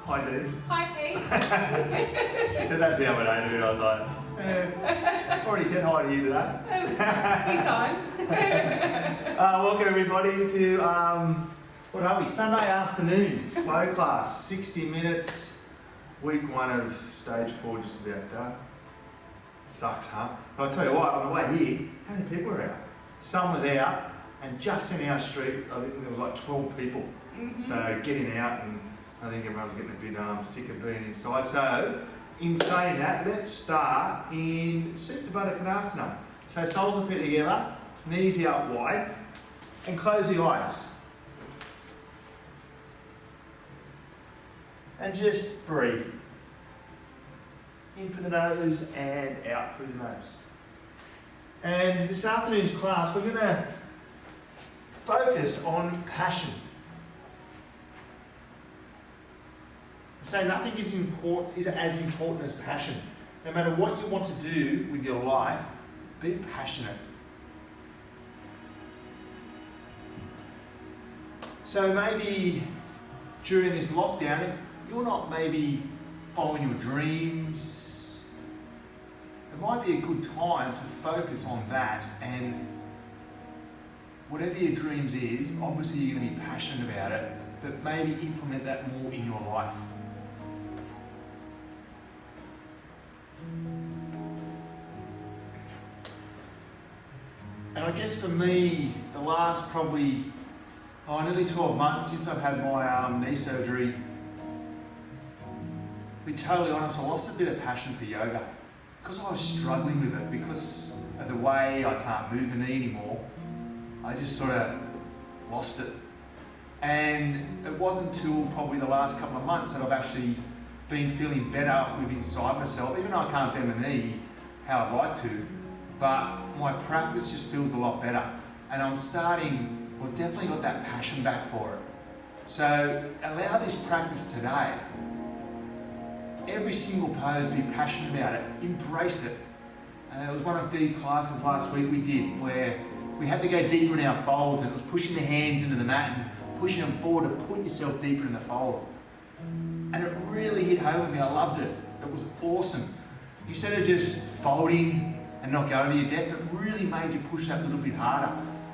Hi, Dee. Hi, Pete. She said that the other day, and I was like, already said hi to you today. A few times. Welcome everybody to, what are we, Sunday afternoon flow class, 60 minutes, week 1 of stage 4 just about done. Sucked, huh? But I'll tell you what, on the way here, how many people were out? Sun was out, and just in our street, I think there was like 12 people. So getting out, and I think everyone's getting a bit sick of being inside. So in saying that, let's start in Supta Baddha Konasana. So soles of feet together, knees out wide, and close the eyes. And just breathe. In through the nose and out through the nose. And this afternoon's class, we're going to focus on passion. So nothing is as important as passion. No matter what you want to do with your life, be passionate. So maybe during this lockdown, if you're not maybe following your dreams, it might be a good time to focus on that, and whatever your dreams is, obviously you're going to be passionate about it, but maybe implement that more in your life. And I guess for me, the last probably nearly 12 months since I've had my knee surgery, to be totally honest, I lost a bit of passion for yoga. Because I was struggling with it, because of the way I can't move the knee anymore, I just sort of lost it. And it wasn't until probably the last couple of months that I've actually been feeling better with inside myself, even though I can't bend my knee how I'd like to, but my practice just feels a lot better. And I'm definitely got that passion back for it. So allow this practice today. Every single pose, be passionate about it, embrace it. It was one of these classes last week we did where we had to go deeper in our folds, and it was pushing the hands into the mat and pushing them forward to put yourself deeper in the fold. And it really hit home with me. I loved it. It was awesome. Instead of just folding and not going to your depth, it really made you push that little bit harder.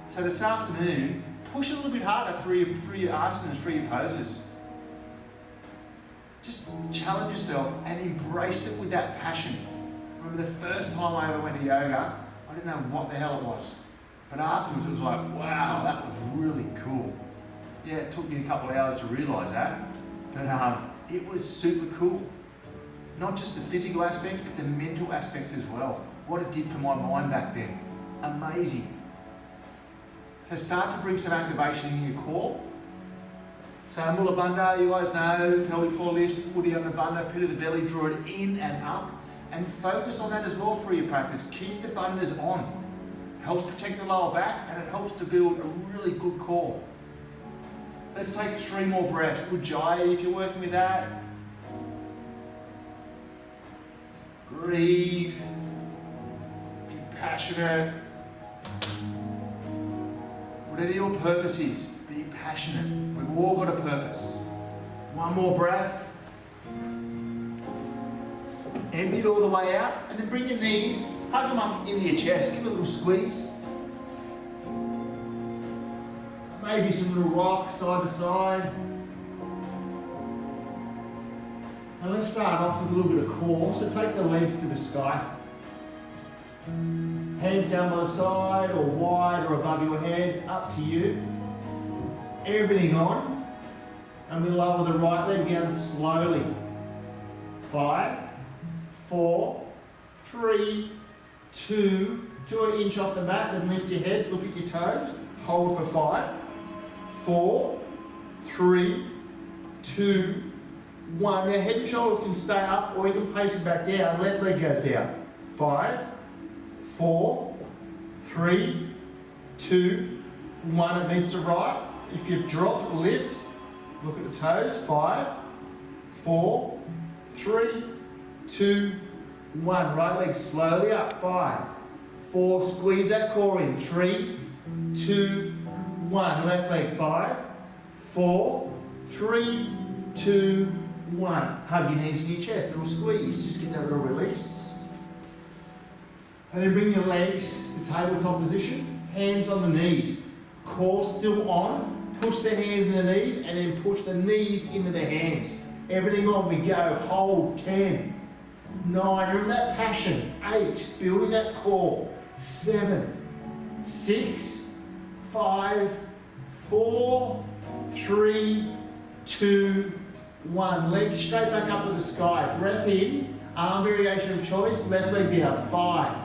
So this afternoon, push a little bit harder through your asanas, through your poses. Just challenge yourself and embrace it with that passion. I remember the first time I ever went to yoga, I didn't know what the hell it was. But afterwards it was like, wow, that was really cool. Yeah, it took me a couple of hours to realise that, but it was super cool. Not just the physical aspects, but the mental aspects as well. What it did for my mind back then. Amazing. So start to bring some activation in your core. So Mula Bandha, you guys know, pelvic floor lifts, Uddiyana Bandha, pit of the belly, draw it in and up, and focus on that as well for your practice. Keep the bandhas on. Helps protect the lower back, and it helps to build a really good core. Let's take 3 more breaths. Ujjayi, if you're working with that. Breathe. Be passionate. Whatever your purpose is, be passionate. We've all got a purpose. 1 more breath. Empty it all the way out, and then bring your knees, hug them up into your chest, give it a little squeeze. Maybe some little rocks side to side. And let's start off with a little bit of core. So take the legs to the sky. Hands down by the side or wide or above your head, up to you. Everything on. And we lower the right leg down slowly. 5, 4, 3, 2, do an inch off the mat, then lift your head, look at your toes. Hold for 5, 4, 3, 2, 1. Your head and shoulders can stay up, or you can place it back down. Left leg goes down. 5, 4, 3, 2, 1. It meets the right. If you've dropped, lift. Look at the toes. 5, 4, 3, 2, 1. Right leg slowly up. 5, 4. Squeeze that core in. 3, 2, 1. Left leg. 5, 4, 3, 2, 1. Hug your knees in your chest, a little squeeze, just get that little release. And then bring your legs to tabletop position, hands on the knees, core still on, push the hands in the knees, and then push the knees into the hands. Everything on, we go, hold, 10, 9, remember that passion, 8, building that core, 7, 6, 5, 4, 3, 2, 1. Legs straight back up to the sky. Breath in, arm variation of choice, left leg down. 5,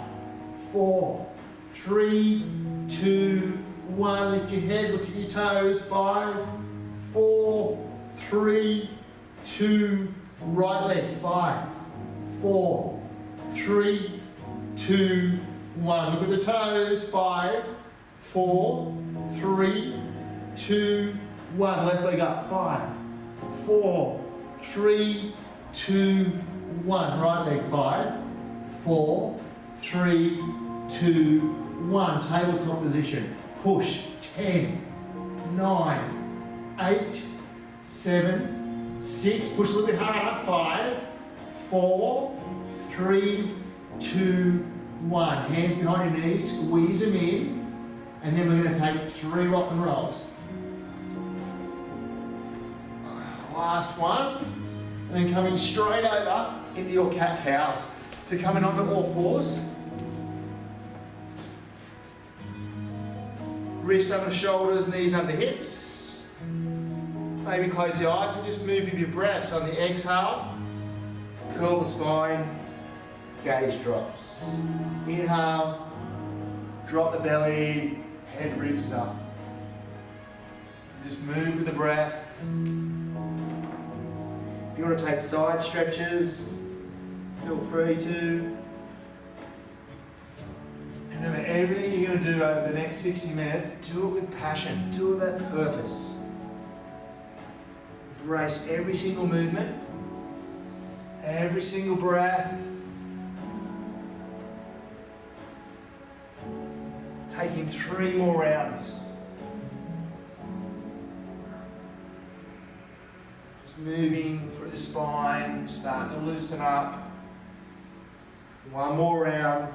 4, 3, 2, 1. Lift your head, look at your toes. 5, 4, 3, 2, right leg. 5, 4, 3, 2, 1. Look at the toes. 5, 4, 3, 2, 1. Left leg up. 5, 4, 3, 2, 1. Right leg. 5, 4, 3, 2, 1. Tabletop position. Push. 10, 9, 8, 7, 6. Push a little bit harder. 5, 4, 3, 2, 1. Hands behind your knees. Squeeze them in. And then we're going to take 3 rock and rolls. Last one. And then coming straight over into your cat-cows. So coming onto all fours. Wrists under shoulders, knees under hips. Maybe close your eyes and just move with your breath. So on the exhale, curl the spine, gaze drops. Inhale, drop the belly, head reaches up. Just move with the breath. If you want to take side stretches, feel free to. And remember, everything you're going to do over the next 60 minutes, do it with passion, do it with that purpose. Embrace every single movement, every single breath. Taking 3 more rounds. Just moving through the spine, starting to loosen up. 1 more round.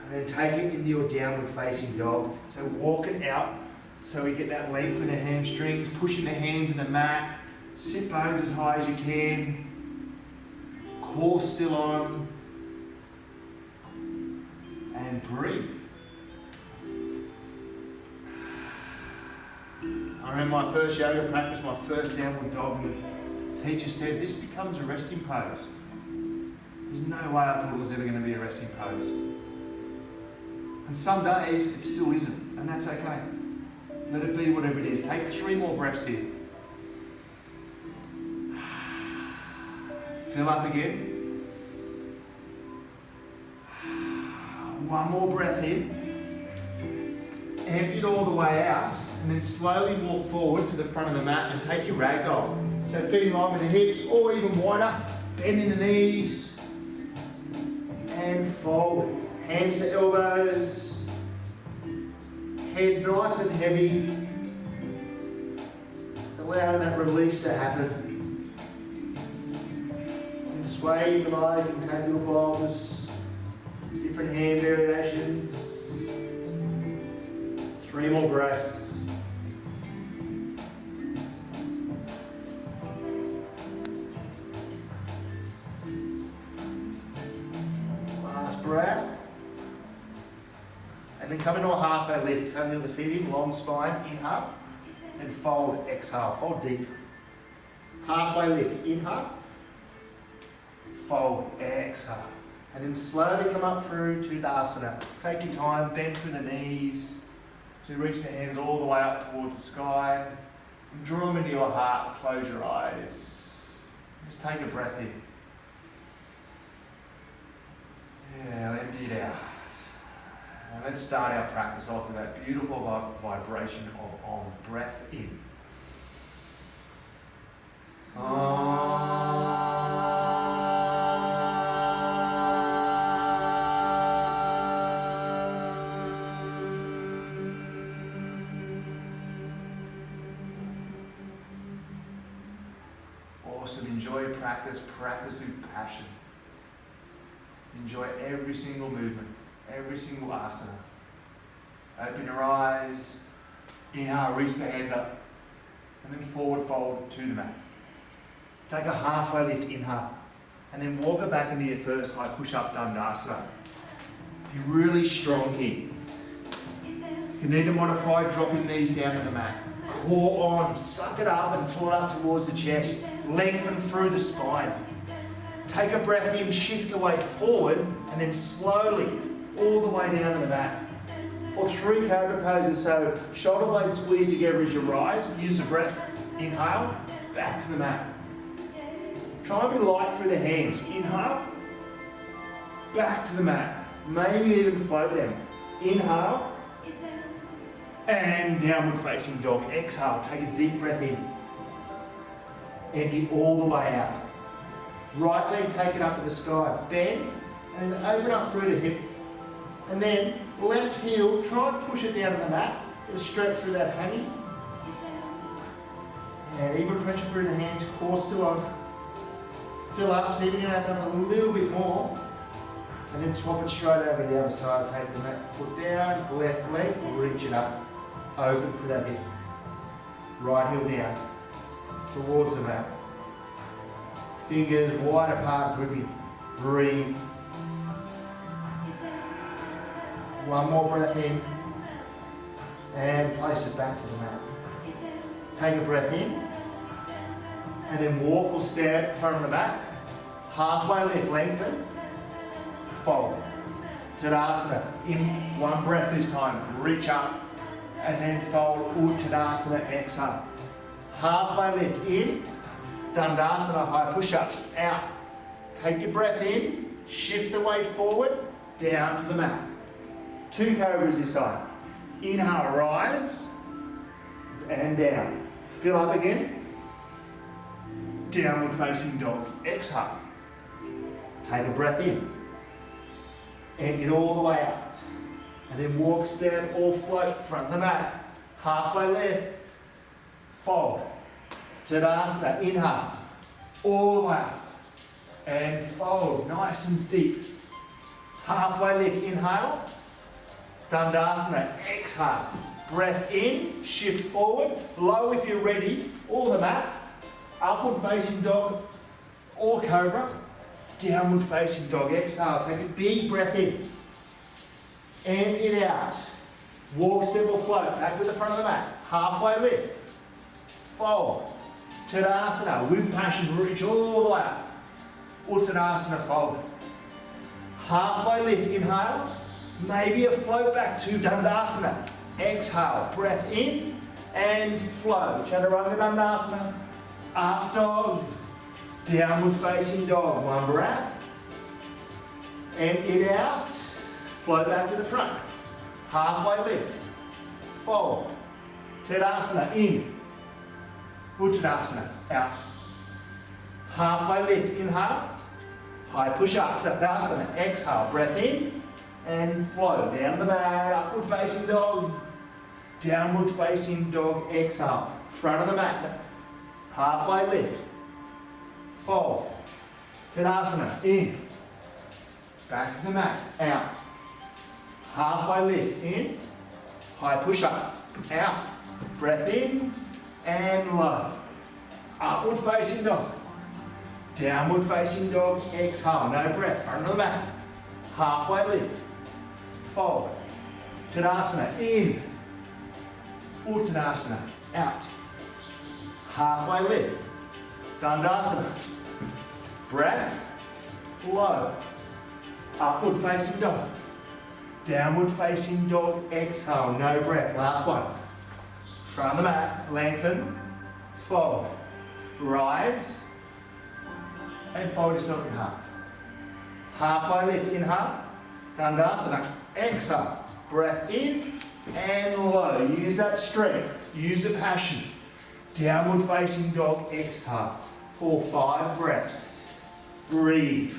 And then take it into your downward facing dog. So walk it out so we get that length in the hamstrings, pushing the hands in the mat. Sit bones as high as you can. Core still on. And breathe. I remember my first yoga practice, my first downward dog, and the teacher said this becomes a resting pose. There's no way I thought it was ever going to be a resting pose. And some days it still isn't, and that's okay. Let it be whatever it is. Take 3 more breaths here. Fill up again. 1 more breath in. Empty it all the way out, and then slowly walk forward to the front of the mat and take your ragdoll. So feet in line with the hips, or even wider. Bend in the knees. And forward. Hands to elbows. Head nice and heavy. Allowing that release to happen. And sway if you like, and take little bombs. Different hand variations. 3 more breaths. Last breath. And then come into a halfway lift. Turn the feet in, long spine, inhale. And fold, exhale. Fold deep. Halfway lift, inhale. Fold, exhale. And then slowly come up through to Tadasana. Take your time, bend through the knees. So reach the hands all the way up towards the sky. And draw them into your heart, close your eyes. Just take a breath in. Yeah, empty it out. And let's start our practice off with that beautiful vibration of Om. Breath in. Awesome. Enjoy your practice. Practice with passion. Enjoy every single movement, every single asana. Open your eyes. Inhale, reach the hands up. And then forward fold to the mat. Take a halfway lift, inhale. And then walk it back into your first high push-up Dandasana. Be really strong here. If you need to modify, drop your knees down to the mat. Core on, suck it up and pull it up towards the chest. Lengthen through the spine. Take a breath in, shift the weight forward, and then slowly, all the way down to the mat. Or 3 cobra poses, so shoulder blades squeeze together as you rise. Use the breath. Inhale, back to the mat. Try and be light through the hands. Inhale, back to the mat. Maybe even float them. Inhale, and downward facing dog. Exhale, take a deep breath in. Empty all the way out. Right leg, take it up to the sky. Bend, and then open up through the hip. And then left heel, try and push it down to the mat. Get a stretch through that hanging. And even pressure through the hands, core still on. Fill up, so you're going to open up a little bit more. And then swap it straight over to the other side. Take the mat foot down, left leg, reach it up. Open for that hip. Right heel down, towards the mat. Fingers wide apart, gripping. Breathe. One more breath in. And place it back to the mat. Take a breath in. And then walk or stand in front of the mat. Halfway lift, lengthen. Fold. Tadasana. In one breath this time. Reach up. And then fold. Uttadasana. Exhale. Halfway lift. In. Dandasana. High push-ups. Out. Take your breath in. Shift the weight forward. Down to the mat. 2 cobras this time. Inhale, rise. And down. Fill up again. Downward facing dog. Exhale. Take a breath in. Empty it all the way out. And then walk, stand, or float front of the mat. Halfway left. Fold. Tadasana. Inhale. All the way up. And fold. Nice and deep. Halfway lift. Inhale. Dandasana. Exhale. Breath in. Shift forward. Low if you're ready. Or the mat. Upward facing dog or cobra. Downward facing dog. Exhale. Take a big breath in. Empty it out. Walk, step or float. Back to the front of the mat. Halfway lift. Fold. Tadasana. With passion. Reach all the way up. Uttanasana. Fold. Halfway lift. Inhale. Maybe a float back to Dandasana. Exhale. Breath in and flow. Chaturanga Dandasana. Up dog, downward facing dog. One breath. Empty it out. Flow back to the front. Halfway lift. Fold. Tadasana. In. Uttanasana. Out. Halfway lift. Inhale. High push up. Tadasana. Exhale. Breath in and flow. Down to the mat. Upward facing dog. Downward facing dog. Exhale. Front of the mat. Halfway lift. Fold. Tadasana. In. Back to the mat. Out. Halfway lift. In. High push up. Out. Breath in and low. Upward facing dog. Downward facing dog. Exhale. No breath. Front of the mat. Halfway lift. Fold. Tadasana. In. Uttanasana. Out. Halfway lift. Dandasana. Breath. Low. Upward facing dog. Downward facing dog. Exhale. No breath. Last one. Front of the mat. Lengthen. Fold. Rise. And fold yourself in half. Halfway lift. Inhale. Dandasana. Exhale. Breath in and low. Use that strength. Use the passion. Downward facing dog. Exhale. For 5 breaths. Breathe.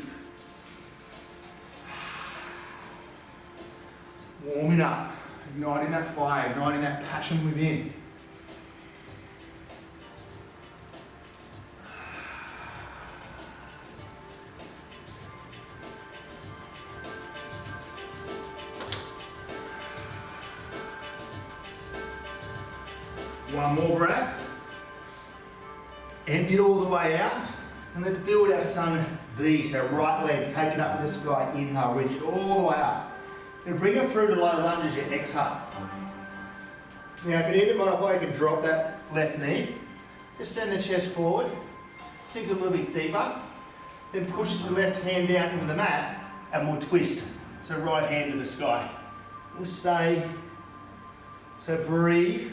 Warming up. Igniting that fire. Igniting that passion within. One more breath. Empty it all the way out. And let's build our sun B. So right leg, take it up to the sky, inhale, reach it all the way up. Then bring it through to low lunge as you exhale. Now if you need to modify, you can drop that left knee. Just send the chest forward, sink a little bit deeper. Then push the left hand down into the mat and we'll twist. So right hand to the sky. We'll stay. So breathe.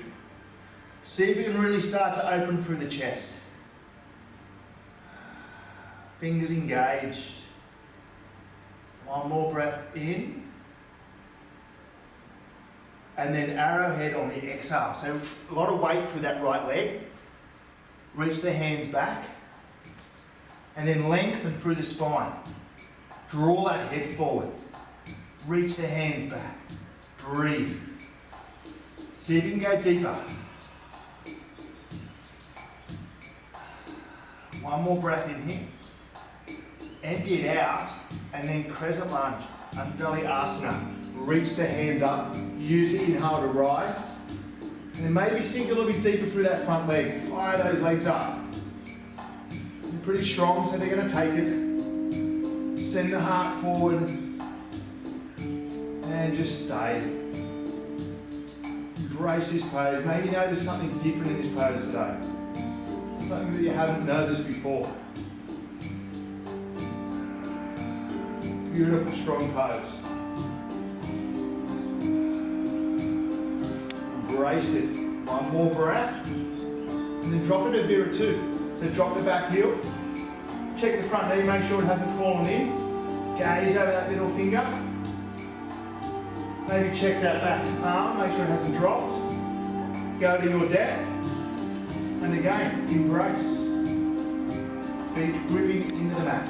See if you can really start to open through the chest. Fingers engaged. One more breath in. And then arrowhead on the exhale. So a lot of weight through that right leg. Reach the hands back. And then lengthen through the spine. Draw that head forward. Reach the hands back. Breathe. See if you can go deeper. One more breath in here. Empty it out, and then crescent lunge, Anjali Asana. Reach the hands up, use the inhale to rise, and then maybe sink a little bit deeper through that front leg. Fire those legs up. They're pretty strong, so they're going to take it. Send the heart forward, and just stay. Embrace this pose. Maybe notice something different in this pose today. Something that you haven't noticed before. Beautiful, strong pose. Embrace it. One more breath. And then drop it to Viratu. So drop the back heel. Check the front knee, make sure it hasn't fallen in. Gaze over that middle finger. Maybe check that back arm, make sure it hasn't dropped. Go to your depth. And again, embrace. Feet gripping into the mat.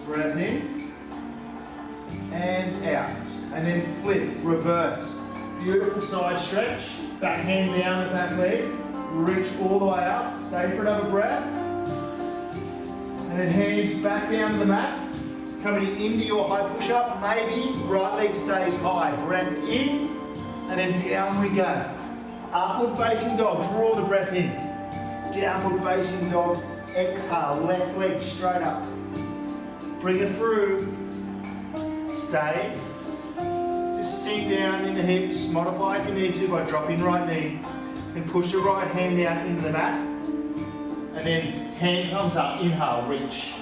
Breath in and out. And then flip, reverse. Beautiful side stretch. Back hand down the back leg. Reach all the way up. Stay for another breath. And then hands back down to the mat. Coming into your high push-up. Maybe right leg stays high. Breath in. And then down we go. Upward facing dog. Draw the breath in. Downward facing dog. Exhale. Left leg straight up. Bring it through. Stay. Just sink down in the hips. Modify if you need to by dropping right knee. Then push your right hand down into the mat. And then hand comes up. Inhale, reach.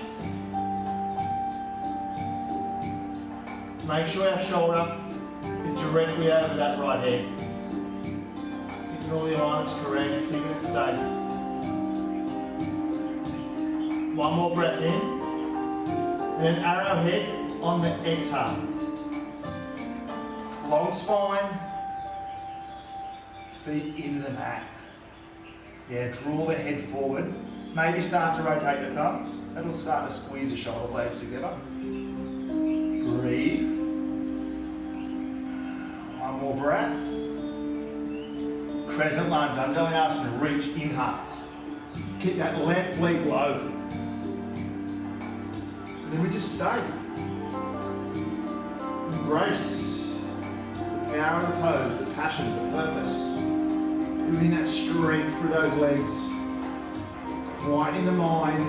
Make sure our shoulder is directly over that right hand. Keeping all the alignments correct, keeping it safe. One more breath in. And then arrowhead on the exhale. Long spine. Feet into the mat. Yeah, draw the head forward. Maybe start to rotate the thumbs. That'll start to squeeze the shoulder blades together. Breathe. One more breath. Crescent lunge, Anjali Asana, reach, inhale. Keep that left leg low. And then we just stay. Embrace the power of the pose, the passion, the purpose. Moving that strength through those legs. Quieting the mind.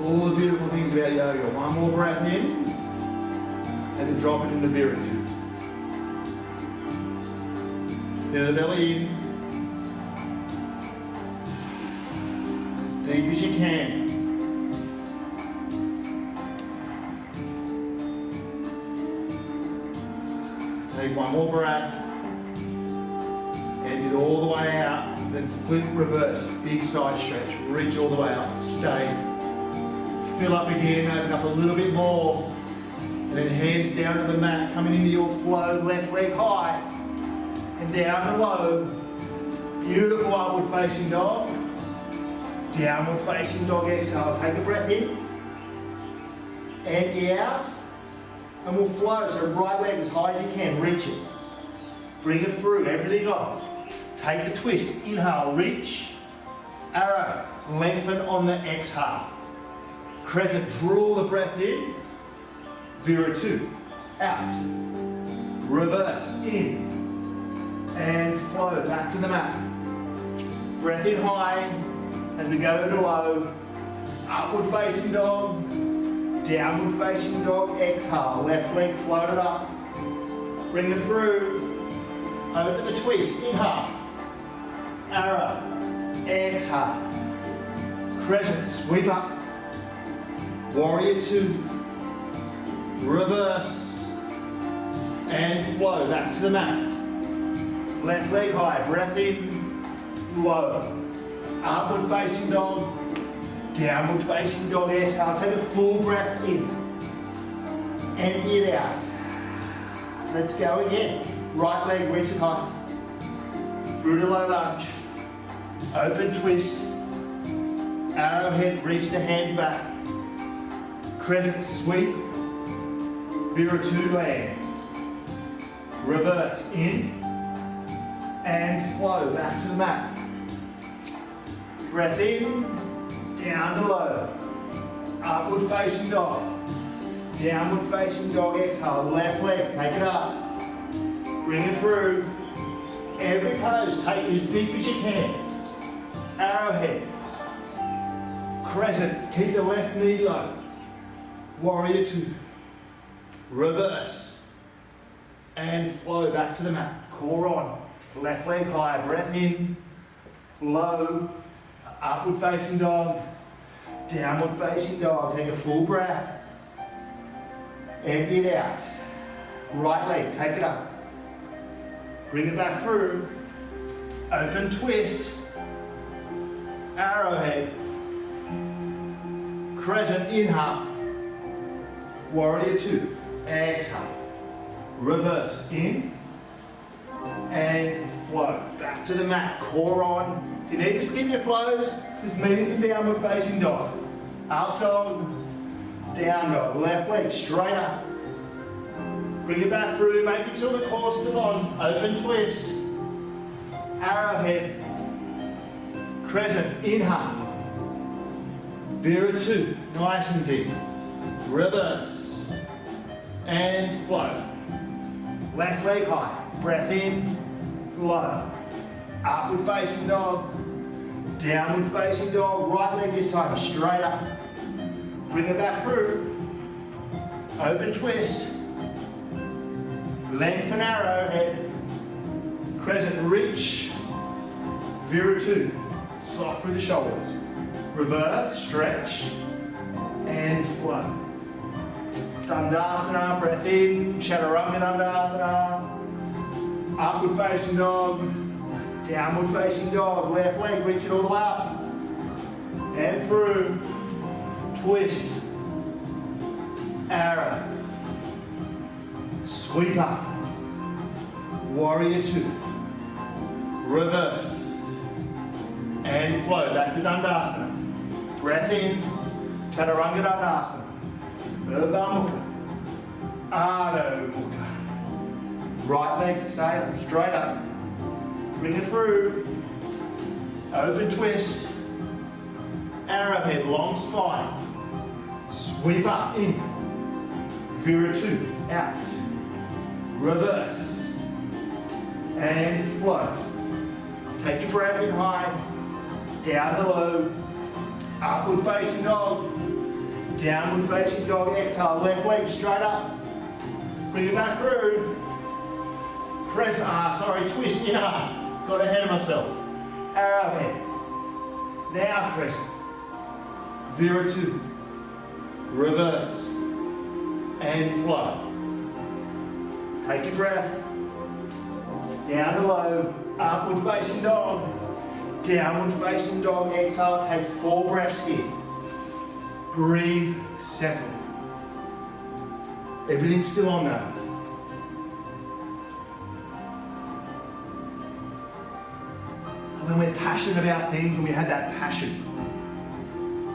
All the beautiful things about yoga. One more breath in. And then drop it into Viratu. Now the belly in. As deep as you can. Take one more breath. End it all the way out. Then flip, reverse. Big side stretch. Reach all the way up. Stay. Fill up again. Open up a little bit more. And then hands down to the mat. Coming into your flow. Left leg high. And down and low. Beautiful upward facing dog. Downward facing dog. Exhale. Take a breath in. Empty out. And we'll flow. So right leg as high as you can. Reach it. Bring it through. Everything on. Take the twist. Inhale. Reach. Arrow. Lengthen on the exhale. Crescent. Draw the breath in. Viratu. Out. reverse, in, and flow back to the mat. Breath in high, as we go to low, upward facing dog, downward facing dog, exhale, left leg floated up, bring it through, open the twist, inhale, arrow, exhale, crescent, sweep up, warrior two, reverse, and flow back to the mat. Left leg high, breath in, low, upward facing dog, downward facing dog, exhale, take a full breath in, empty it out. Let's go again, right leg reach it high, through to low lunge, open twist, arrowhead, reach the hands back, crescent sweep, Vira 2 land, reverse in, and flow back to the mat. Breath in, down to low, upward facing dog, downward facing dog, exhale, left leg, take it up, bring it through, every pose, take it as deep as you can, arrowhead, crescent, keep the left knee low, warrior two, reverse, and flow back to the mat, core on, left leg high, breath in, low, upward facing dog, downward facing dog, take a full breath, empty it out, right leg, take it up, bring it back through, open twist, arrowhead, crescent, inhale, warrior two, exhale, reverse, in, and flow, back to the mat, core on. If you need to skip your flows, just meet us in downward facing dog. Up dog, down dog, left leg straight up. Bring it back through, making sure the core's still on. Open twist, arrowhead, crescent, inhale. Vira 2, nice and deep. Reverse, and flow. Left leg high, breath in, low. Upward facing dog, downward facing dog, right leg this time straight up. Bring it back through, open twist, lengthen arrowhead, crescent reach, Vira 2, soft through the shoulders. Reverse, stretch, and flow. Dandasana, breath in, Chaturanga Dandasana, upward facing dog, downward facing dog, left leg, reach it all the way up, and through, twist, arrow, sweep up, warrior two, reverse, and flow, back to Dandasana, breath in, Chaturanga Dandasana, Urdhva Mukha, Adho Mukha, right leg stay up, straight up, bring it through, open twist, arrowhead, long spine, sweep up, in, Vira 2, out, reverse, and flow. Take your breath in high, down to low, upward facing dog, downward facing dog, exhale, left leg straight up, bring it back through, press, twist, inhale. Got ahead of myself. Arrowhead. Now crescent. Vira 2. Reverse. And flow. Take your breath. Down to low. Upward facing dog. Downward facing dog. Exhale. Take 4 breaths here. Breathe. Settle. Everything's still on now. When we're passionate about things, when we have that passion,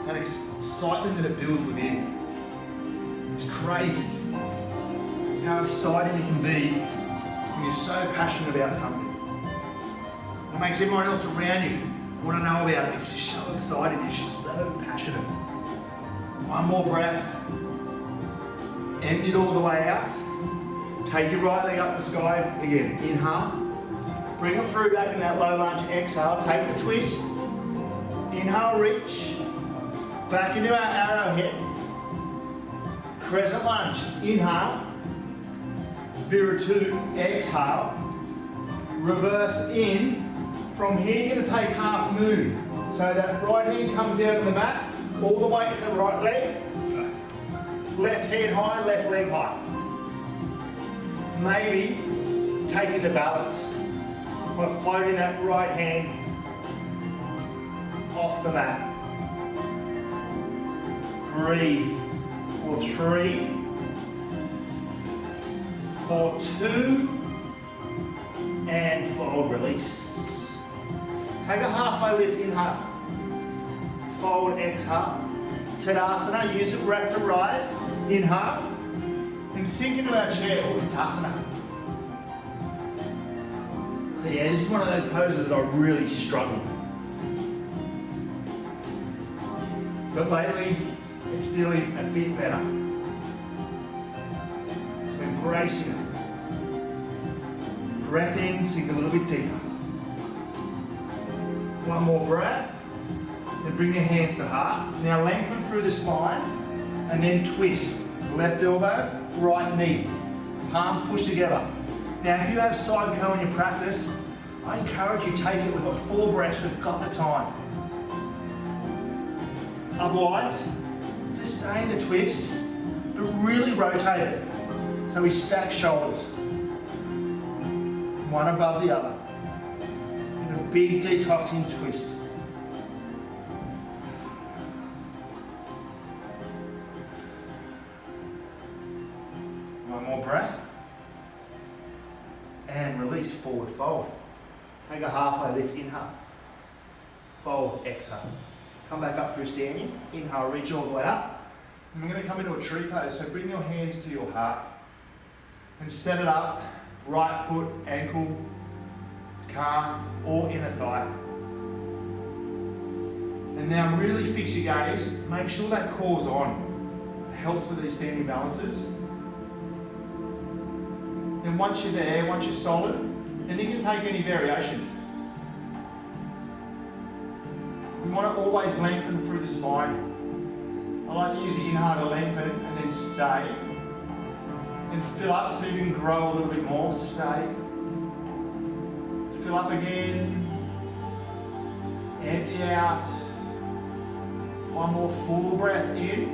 that excitement that it builds within, it's crazy how excited you can be when you're so passionate about something. It makes everyone else around you want to know about it because you're so excited, you're just so passionate. One more breath, empty it all the way out, Take your right leg up the sky. Again, inhale. Bring it through back in that low lunge. Exhale. Take the twist. Inhale, reach. Back into our arrowhead. Crescent lunge. Inhale. Viratu. Exhale. Reverse in. From here, you're going to take half moon. So that right hand comes out of the mat. All the way to the right leg. Left hand high, left leg high. Maybe taking the balance by floating that right hand off the mat. Breathe for 3, for 2, and forward release. Take a halfway lift, inhale. Forward, exhale. Tadasana, use it left to right. Inhale. And sink into our chair, Uttanasana. Yeah, this is one of those poses that I really struggle with. But lately, it's feeling a bit better. So embracing it. Breath in, sink a little bit deeper. One more breath. Then bring your hands to heart. Now lengthen through the spine and then twist. Left elbow, right knee. Palms push together. Now if you have side co in your practice, I encourage you to take it with a full breath, we've got the time. Otherwise, just stay in the twist, but really rotate it. So we stack shoulders. One above the other. In a big detoxing twist. One more breath. And release, forward fold. Take a halfway lift, inhale. Fold, exhale. Come back up through standing. Inhale, reach all the way up. And we're going to come into a tree pose. So bring your hands to your heart. And set it up. Right foot, ankle, calf, or inner thigh. And now really fix your gaze. Make sure that core's on. It helps with these standing balances. Then once you're there, once you're solid, then you can take any variation. You want to always lengthen through the spine. I like to use the inhale to lengthen and then stay. Then fill up so you can grow a little bit more, stay. Fill up again. Empty out. One more full breath in.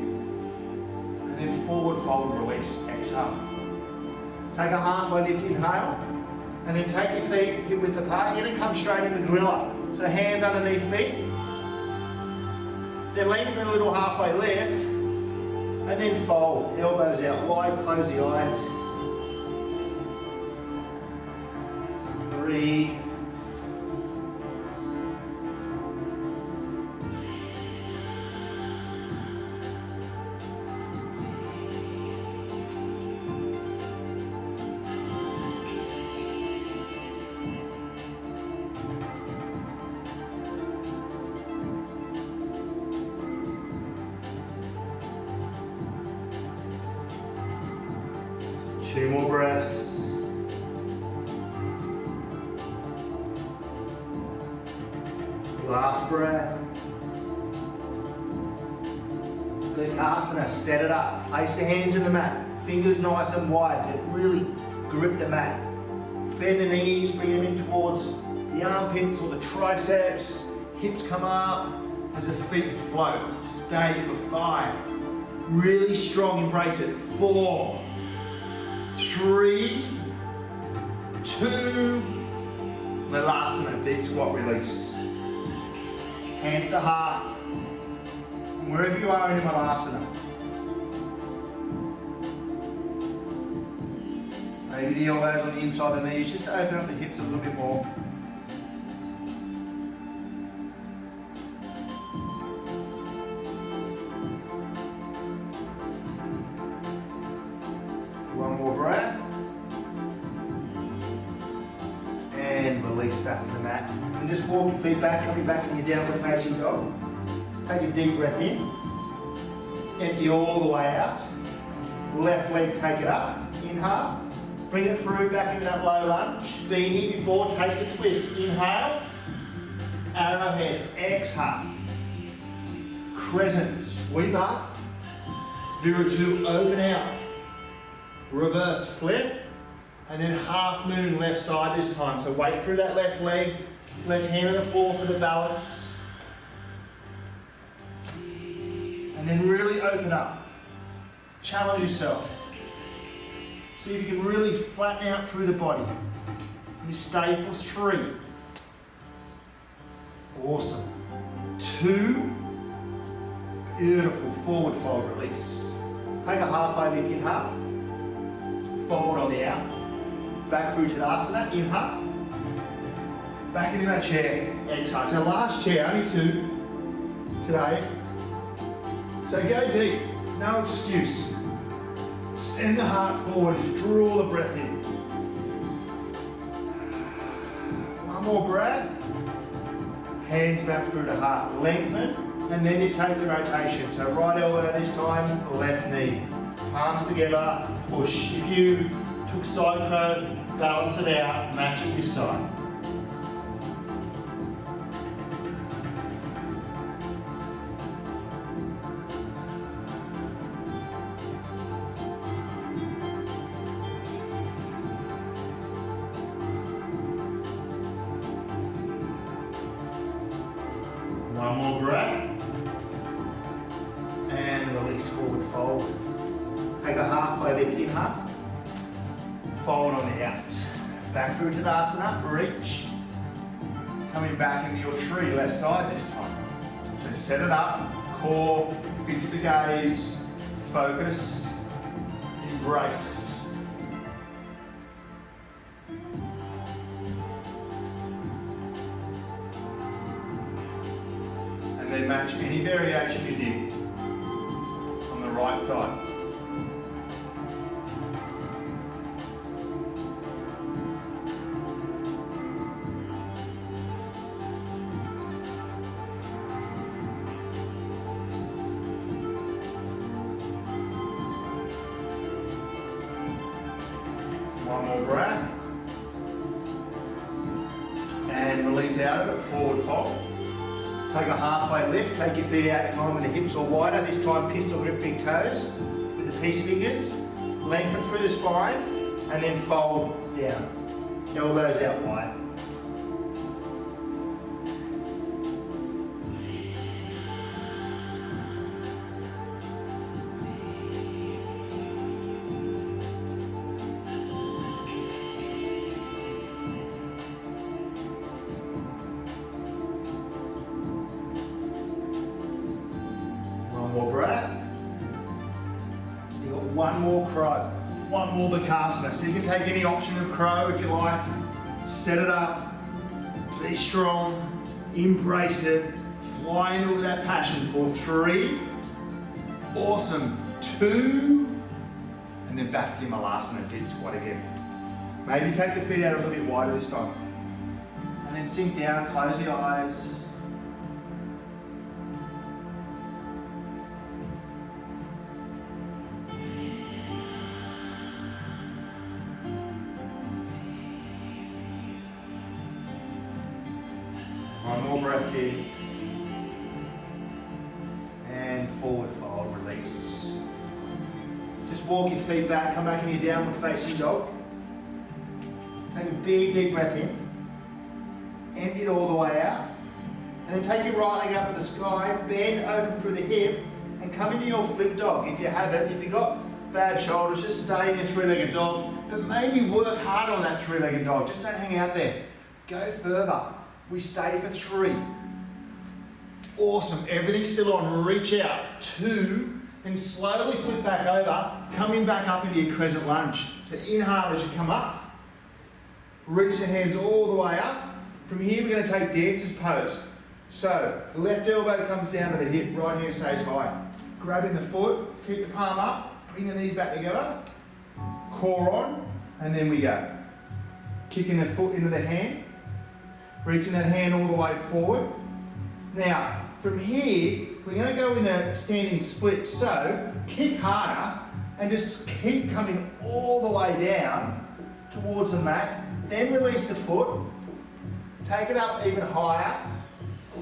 And then forward fold, release, exhale. Take a halfway lift, inhale, and then take your feet hip width apart. You're going to come straight into gorilla. So hands underneath feet. Then lengthen a little halfway lift, and then fold. Elbows out wide, close the eyes. Breathe. Two more breaths. Last breath. Vinyasa, set it up. Place the hands in the mat. Fingers nice and wide to really grip the mat. Bend the knees, bring them in towards the armpits or the triceps. Hips come up as the feet float. Stay for 5. Really strong, embrace it. 4. 3, 2, Malasana, deep squat release. Hands to heart. Wherever you are in Malasana. Maybe the elbows on the inside of the knees, just to open up the hips a little bit more. One more breath. And release back to the mat. And just walk your feet back, coming back in your downward facing dog. Take a deep breath in. Empty all the way out. Left leg, take it up. Inhale. Bring it through back into that low lunge. Been here before, take the twist. Inhale, arrowhead, exhale. Crescent, sweep up. Viru open out. Reverse flip. And then half moon left side this time. So wait through that left leg. Left hand on the floor for the balance. And then really open up. Challenge yourself. See if you can really flatten out through the body. You stay for 3. Awesome. 2. Beautiful. Forward fold release. Take a halfway lift, inhale. Forward on the out. Back through Tadasana, inhale. Back into that chair, exhale. It's our last chair, only 2 today. So go deep, no excuse. Send the heart forward, draw the breath in. One more breath. Hands back through the heart, lengthen, and then you take the rotation. So right elbow this time, left knee. Palms together, push. If you took side crow, balance it out, match it this side. One more breath. And release, forward fold. Take a halfway lift, inhale. Fold on the out. Back through Tadasana, reach. Coming back into your tree, left side this time. So set it up, core, fix the gaze, focus, embrace. And then match any variation you did on the right side. One more breath. And release out of it, forward fold. Take a halfway lift, take your feet out in line with the hips or wider. This time pistol grip big toes with the peace fingers. Lengthen through the spine and then fold down. Elbows out wide. One more breath. You've got one more crow, one more Vinyasa. So you can take any option of crow if you like. Set it up, be strong, embrace it, fly into it with that passion for 3. Awesome. 2. And then back to your Malasana, dead squat again. Maybe take the feet out a little bit wider this time. And then sink down, close your eyes. One more breath here. And forward fold, release. Just walk your feet back, come back into your downward facing dog. Take a big deep breath in. Empty it all the way out. And then take your right leg up to the sky, bend open through the hip, and come into your flip dog if you have it. If you've got bad shoulders, just stay in your 3-legged dog. But maybe work hard on that 3-legged dog. Just don't hang out there. Go further. We stay for 3. Awesome, everything's still on. Reach out, 2, and slowly flip back over, coming back up into your crescent lunge. So inhale as you come up. Reach the hands all the way up. From here we're going to take dancer's pose. So, left elbow comes down to the hip, right hand stays high. Grabbing the foot, keep the palm up, bring the knees back together. Core on, and then we go. Kicking the foot into the hand. Reaching that hand all the way forward. Now, from here, we're going to go in a standing split. So, kick harder and just keep coming all the way down towards the mat, then release the foot, take it up even higher,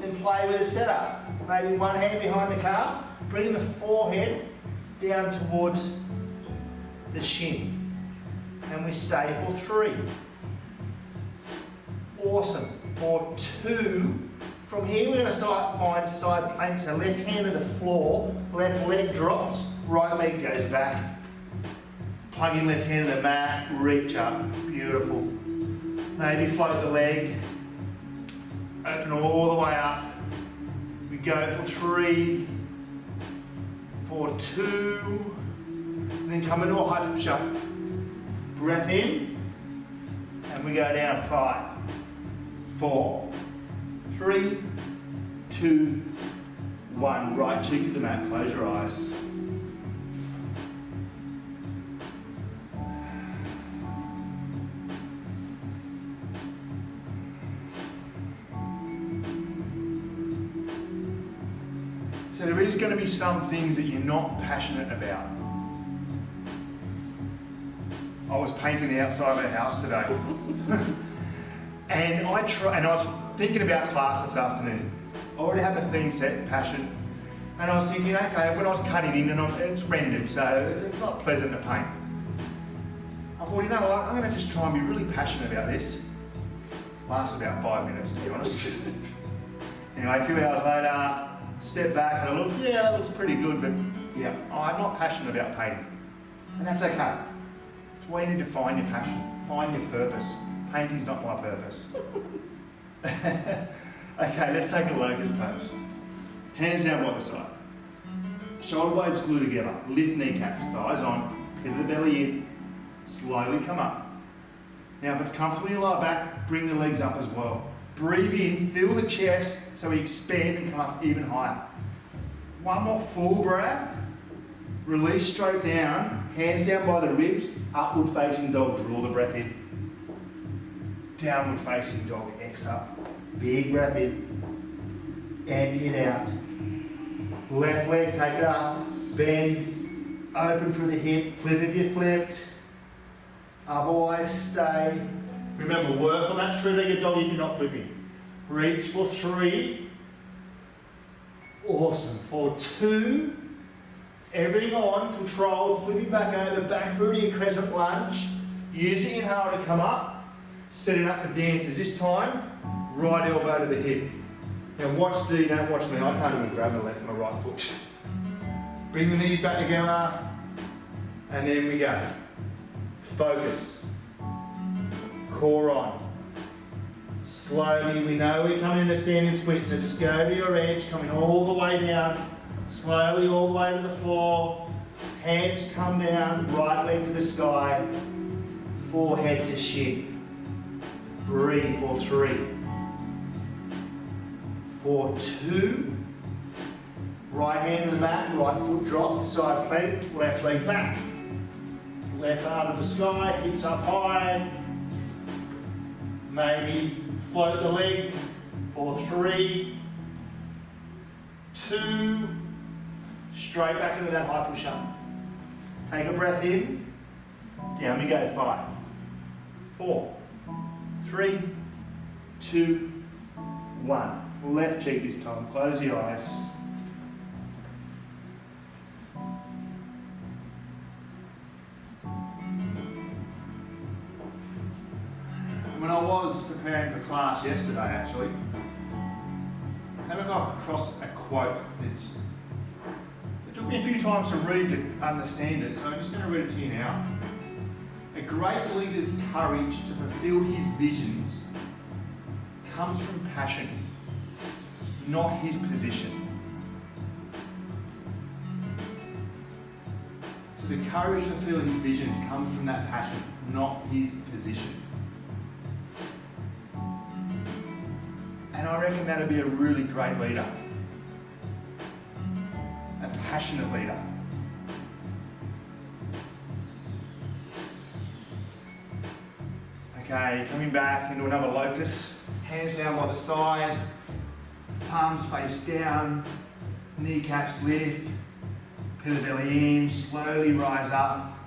and play with the setup. Maybe one hand behind the calf, bring the forehead down towards the shin. And we stay for 3. Awesome. For 2, from here we're going to find side plank, so left hand to the floor, left leg drops, right leg goes back. Plug in left hand to the mat, reach up, beautiful. Maybe float the leg, open all the way up. We go for 3, for 2, and then come into a high push-up. Breath in, and we go down. 5, 4, 3, 2, 1. Right cheek to the mat, close your eyes. So there is going to be some things that you're not passionate about. I was painting the outside of a house today. and I was thinking about class this afternoon. I already had my theme set, passion. And I was thinking, okay, when I was cutting in, and it's rendered, so it's not pleasant to paint. I thought, you know what, I'm going to just try and be really passionate about this. Lasts about 5 minutes, to be honest. Anyway, a few hours later, step back and I look, yeah, that looks pretty good, but yeah, I'm not passionate about painting. And that's okay. It's where you need to find your passion, find your purpose. Painting's not my purpose. Okay, let's take a locust pose. Hands down by the side. Shoulder blades glue together. Lift kneecaps, thighs on, pivot the belly in. Slowly come up. Now if it's comfortable you lie back, bring the legs up as well. Breathe in, fill the chest so we expand and come up even higher. One more full breath. Release straight down, hands down by the ribs, upward facing dog, draw the breath in. Downward facing dog, exhale. Big breath in, and in out. Left leg, take it up, bend, open through the hip, flip if you flipped. Otherwise stay. Remember, work on that three-legged dog if you're not flipping. Reach for 3. Awesome. For 2. Everything on, control, flipping back over, back through to your crescent lunge. Use the inhale to come up. Setting up the dancers. This time, right elbow to the hip. Now watch D, don't watch me. I can't even grab my right foot. Bring the knees back together. And then we go. Focus. Core on. Slowly, we know we're coming into standing split, so just go to your edge, coming all the way down. Slowly all the way to the floor. Hands come down, right leg to the sky. Forehead to shin. Breathe for 3. For 2. Right hand to the mat, right foot drops, side plank, left leg back. Left arm to the sky, hips up high. Maybe float the leg for 3, 2, straight back into that high push-up. Take a breath in, down we go, 5, 4, 3, 2, 1. Left cheek this time, close your eyes. When I was preparing for class yesterday, actually, I came across a quote. It took me a few times to read to understand it, so I'm just going to read it to you now. A great leader's courage to fulfill his visions comes from passion, not his position. So the courage to fulfill his visions comes from that passion, not his position. And I reckon that'd be a really great leader. A passionate leader. Okay, coming back into another locust. Hands down by the side. Palms face down. Kneecaps lift. Pivot belly in. Slowly rise up.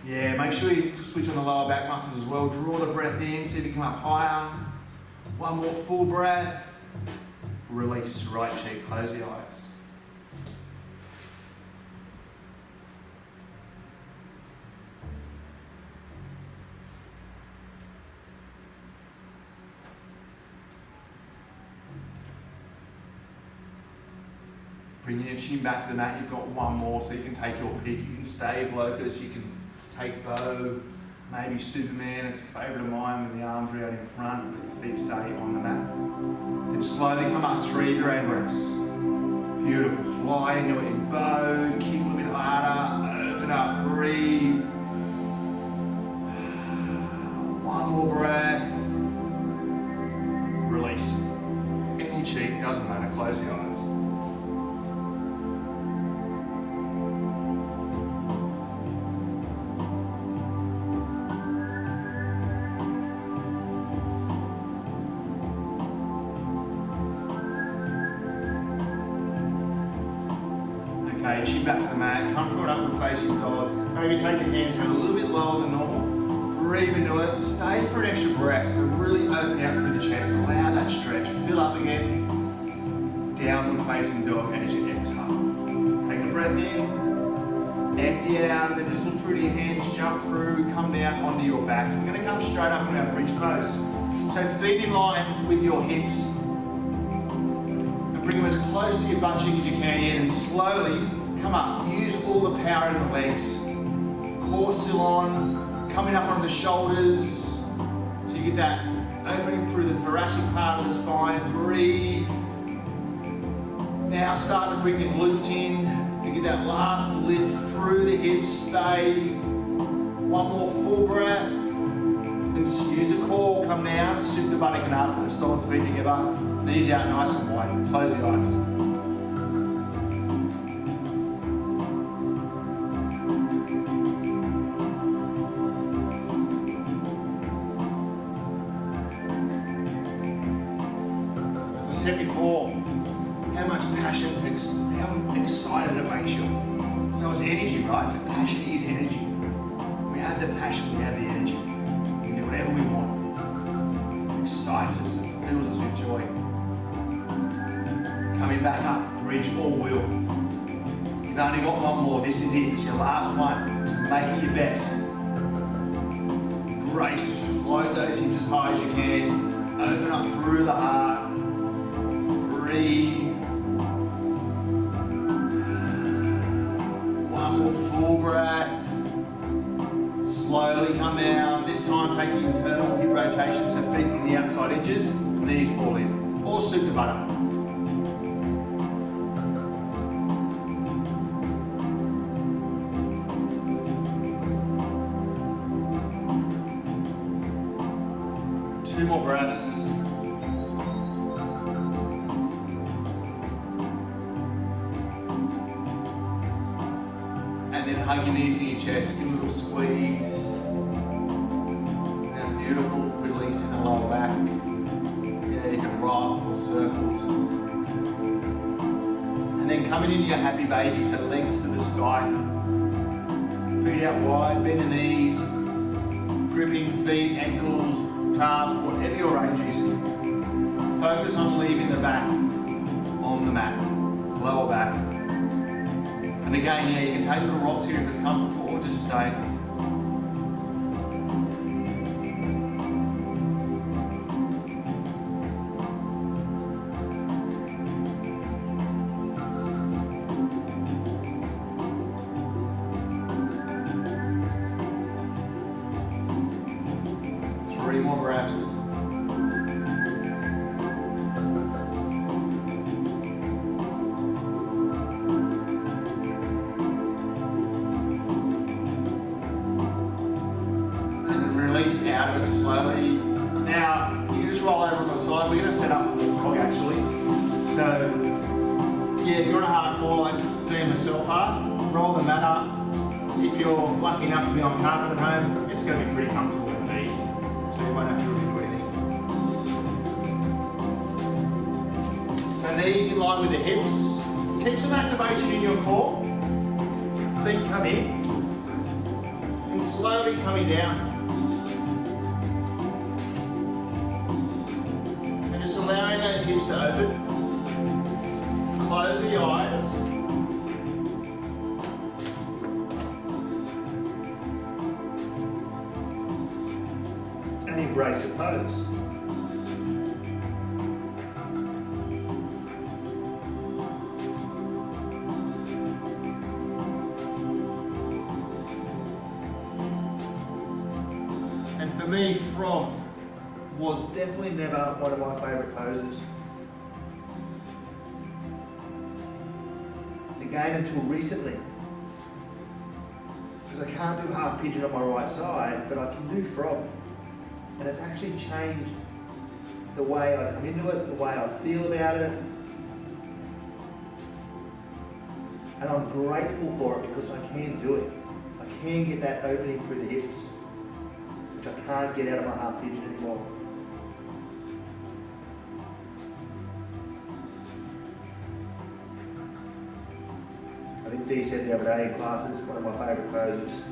Yeah, make sure you switch on the lower back muscles as well. Draw the breath in, see if you come up higher. One more full breath. Release, right cheek, close the eyes. Bringing your chin back to the mat, you've got one more, so you can take your pick. You can stay locust, you can take bow, maybe Superman, it's a favourite of mine when the arms are out in front, but your feet stay on the mat. Then slowly come up 3 of your own breaths. Beautiful, fly into it in bow, kick a little bit harder, open up, breathe. One more breath. Release. Any cheek, doesn't matter, close the eyes. Okay, chin back to the mat, come for an upward facing dog. Maybe take the hands down a little bit lower than normal. Breathe into it, stay for an extra breath. So really open out through the chest, allow that stretch, fill up again. Downward facing dog, and as you exhale. Take the breath in, empty out, and then just look through to your hands, jump through, come down onto your back. So we're going to come straight up into our bridge pose. So feet in line with your hips. Bring them as close to your butt cheek as you can here, and slowly come up. Use all the power in the legs. Core still on, coming up onto the shoulders. So you get that opening through the thoracic part of the spine. Breathe. Now start to bring the glutes in to get that last lift through the hips. Stay. One more full breath. Then use the core, come down, Supta Baddha Konasana, soles the feet together. Knees out nice and wide. Close your eyes. As I said before, how much passion, how excited it makes you. So it's energy, right? So passion is energy. We have the passion, we have the energy. We can do whatever we want. It excites us and fills us with joy. Coming back up, bridge or wheel. You've only got one more, this is it, it's your last one. So make it your best. Brace, float those hips as high as you can. Open up through the heart. Breathe. One more full breath. Slowly come down. This time take the internal hip rotation, so feet on the outside edges, knees fall in. Or Supta Baddha. Two more breaths. And then hug your knees in your chest, give a little squeeze. That's beautiful, release in the lower back. Yeah, you can rock or circles. And then coming into your happy baby, so legs to the sky. Feet out wide, bend the knees, gripping feet, ankles, calves, whatever your range is. Focus on leaving the back on the mat, lower back. And again, yeah, you can take little rocks here if it's comfortable, or just stay. Three more breaths. Release out of it slowly. Now, you can just roll over on the side. We're going to set up for the frog actually. So, yeah, if you're on a hard fall, like me and myself are, roll the mat up. If you're lucky enough to be on carpet at home, it's going to be pretty comfortable with these. So you won't have to really do anything. So knees in line with the hips. Keep some activation in your core. Feet come in. And slowly coming down. And just allowing those hips to open. Close the eyes. And embrace the pose. For me, frog was definitely never one of my favourite poses. Again, until recently. Because I can't do half pigeon on my right side, but I can do frog. And it's actually changed the way I come into it, the way I feel about it. And I'm grateful for it because I can do it. I can get that opening through the hips. I can't get out of my half pigeon anymore. I think Dee said the other day in classes, one of my favourite poses.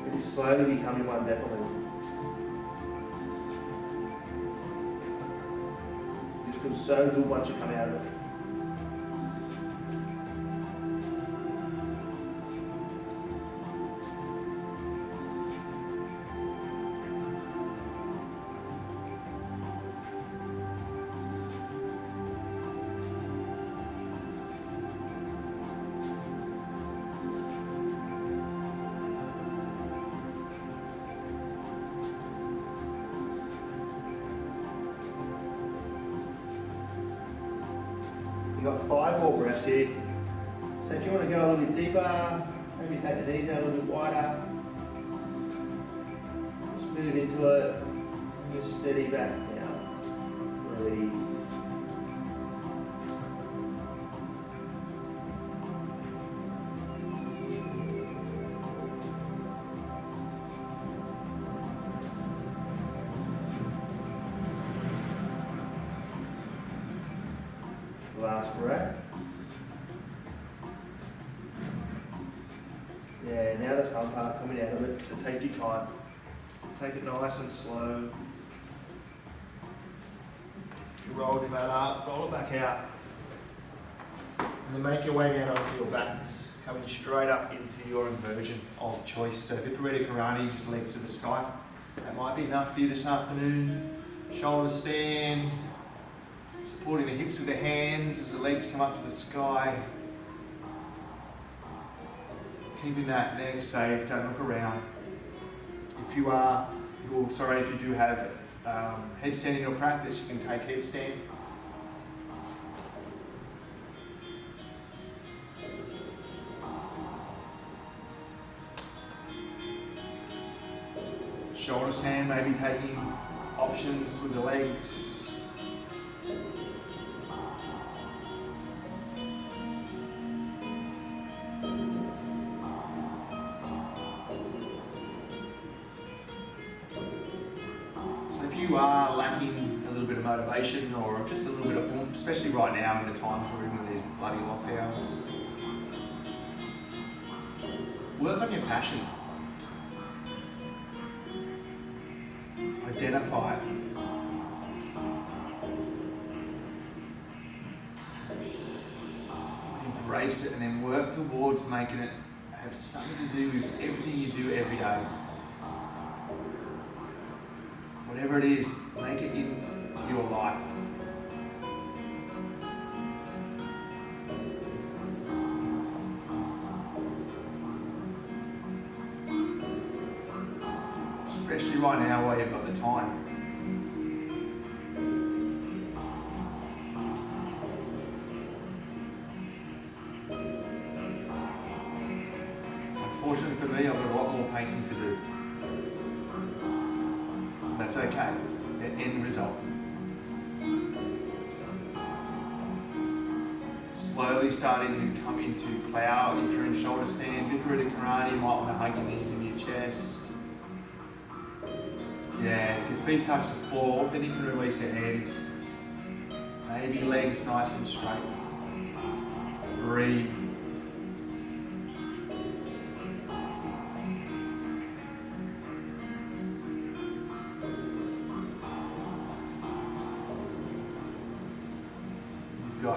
It is slowly becoming one, definitely. It just feels so good once you come out of it. You've got 5 more breaths here. So if you want to go a little bit deeper, maybe take the knees out a little bit wider. Just move into it. And just steady back now. Breathe. Last breath. Yeah, now the fun part coming out of it, so take your time. Take it nice and slow. You roll your mat up, roll it back out. And then make your way down onto your backs, coming straight up into your inversion of choice. So Vinyasa Karate, just legs to the sky. That might be enough for you this afternoon. Shoulder stand. Supporting the hips with the hands as the legs come up to the sky. Keeping that neck safe, don't look around. If you do have headstand in your practice, you can take headstand. Shoulder stand, maybe taking options with the legs. You are lacking a little bit of motivation or just a little bit of oomph, especially right now in the times we're in with these bloody lockdowns. Work on your passion. Identify it. Embrace it and then work towards making it have something to do with everything you do every day. Whatever it is, make it into your life. Especially right now while you've got the time. Unfortunately for me, I've got a lot more painting to do. That's okay. The end result. Slowly starting to come into plow. If you're in shoulder stand, Vinyasa Karate, you might want to hug your knees in your chest. Yeah, if your feet touch the floor, then you can release your hands. Maybe legs nice and straight. Breathe.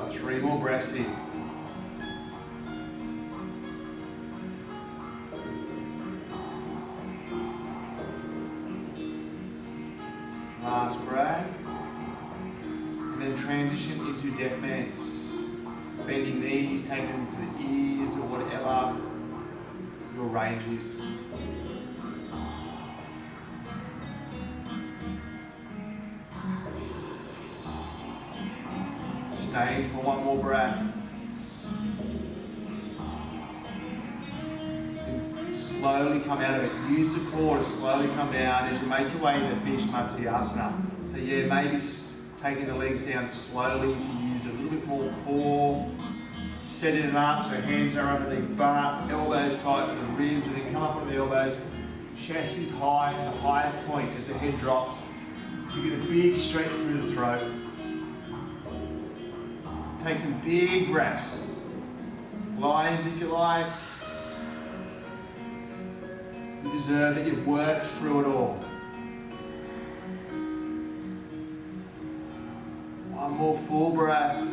Got 3 more breaths in. Last breath. And then transition into deaf man's. Bend your knees, take them to the ears or whatever your range is. Stay for 1 more breath. Then slowly come out of it. Use the core to slowly come down as you make your way into Fish Matsyasana. So yeah, maybe taking the legs down slowly to use a little bit more core. Setting it up so hands are underneath butt, elbows tight to the ribs, and then come up on the elbows. Chest is high, it's the highest point as the head drops. You get a big stretch through the throat. Take some big breaths. Lions if you like. You deserve it, you've worked through it all. 1 more full breath.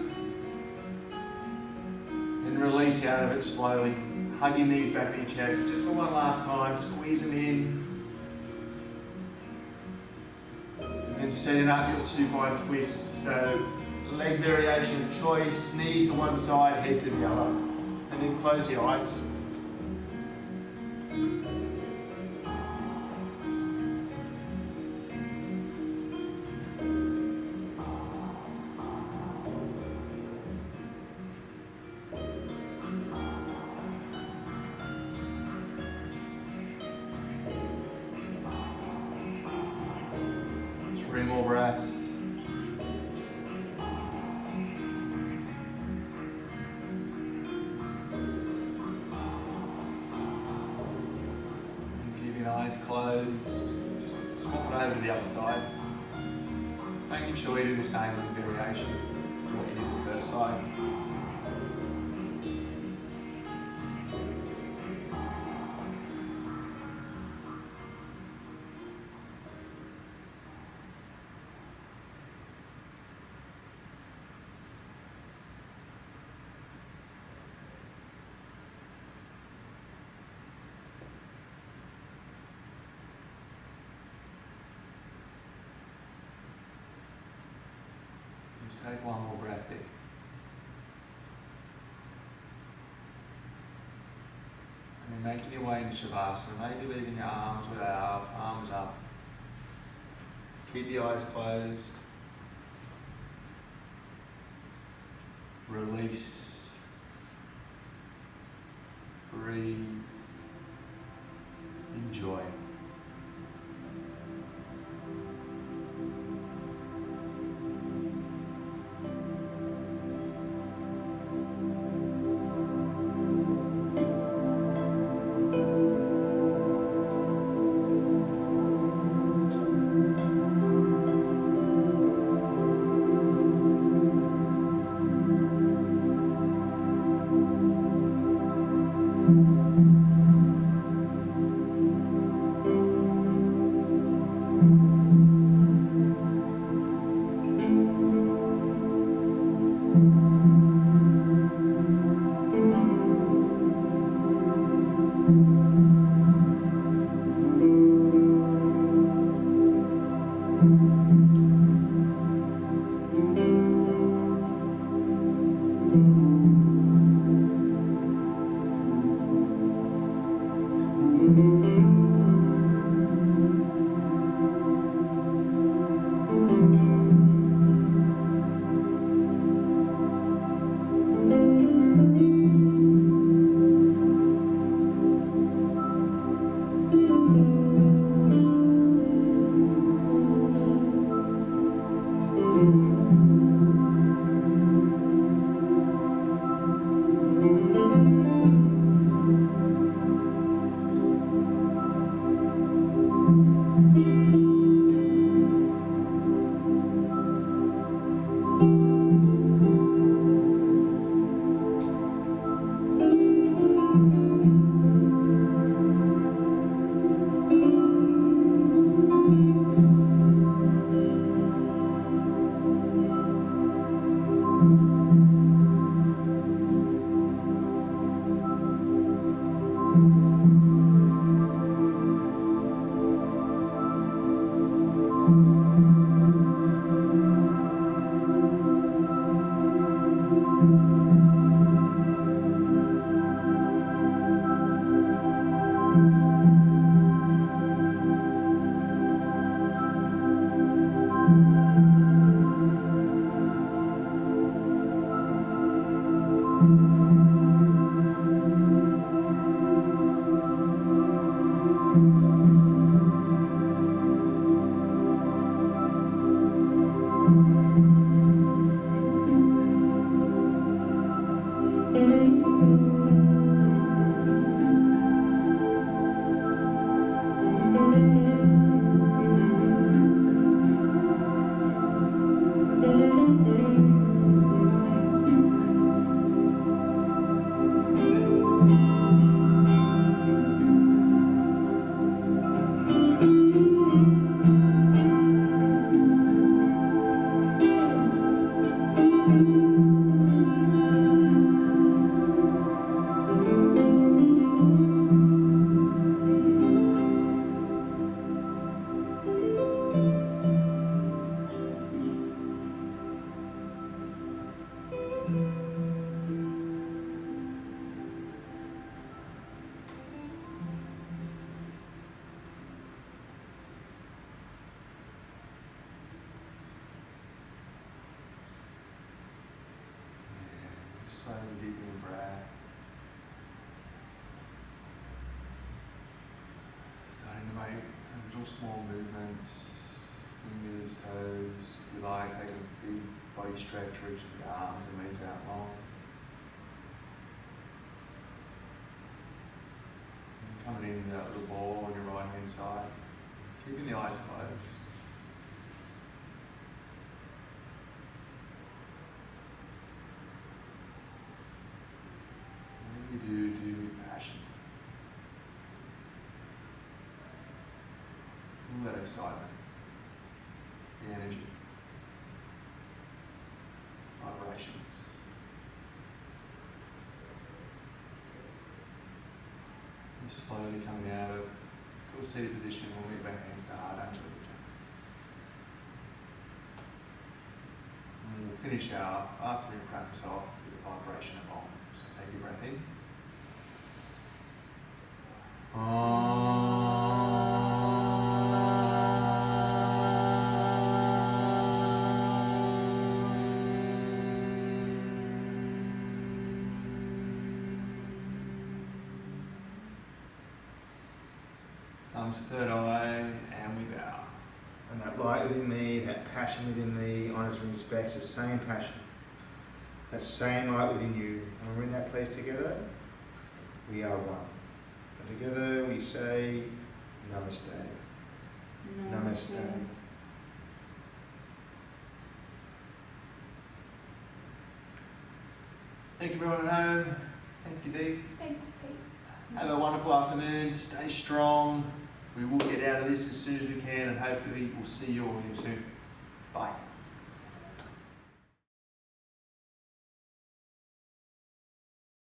And release out of it slowly. Hug your knees back to your chest. Just for 1 last time. Squeeze them in. And then setting up your supine twist. So leg variation of choice. Knees to one side, head to the other. And then close your eyes. Three more breaths. And keep your eyes closed. Just swap it over to the other side. Making sure you do the same with variation to what you did the first side. Just take 1 more breath there. And then making your way into Shavasana, maybe leaving your arms where they are, palms up. Keep the eyes closed. Release. Breathe. Enjoy. Slowly deepening the breath. Starting to make little small movements, fingers, toes. If you like, take a big body stretch, reaching the arms and legs out long. And coming into that little ball on your right hand side, keeping the eyes closed. You do with passion. Feel that excitement, the energy, vibrations. And slowly coming out of a seated position, we'll move our hands to heart under each other. And we'll finish our afternoon practice off with a vibration of Om. So take your breath in. Thumbs to third eye, and we bow. And that light within me, that passion within me, honours and respects the same passion, that same light within you. And we're in that place together, we are one. And together we say, Namaste. Namaste. Thank you everyone at home. Thank you, Dee. Thanks, Pete. Have a wonderful afternoon. Stay strong. We will get out of this as soon as we can, and hopefully we'll see you all again soon. Bye.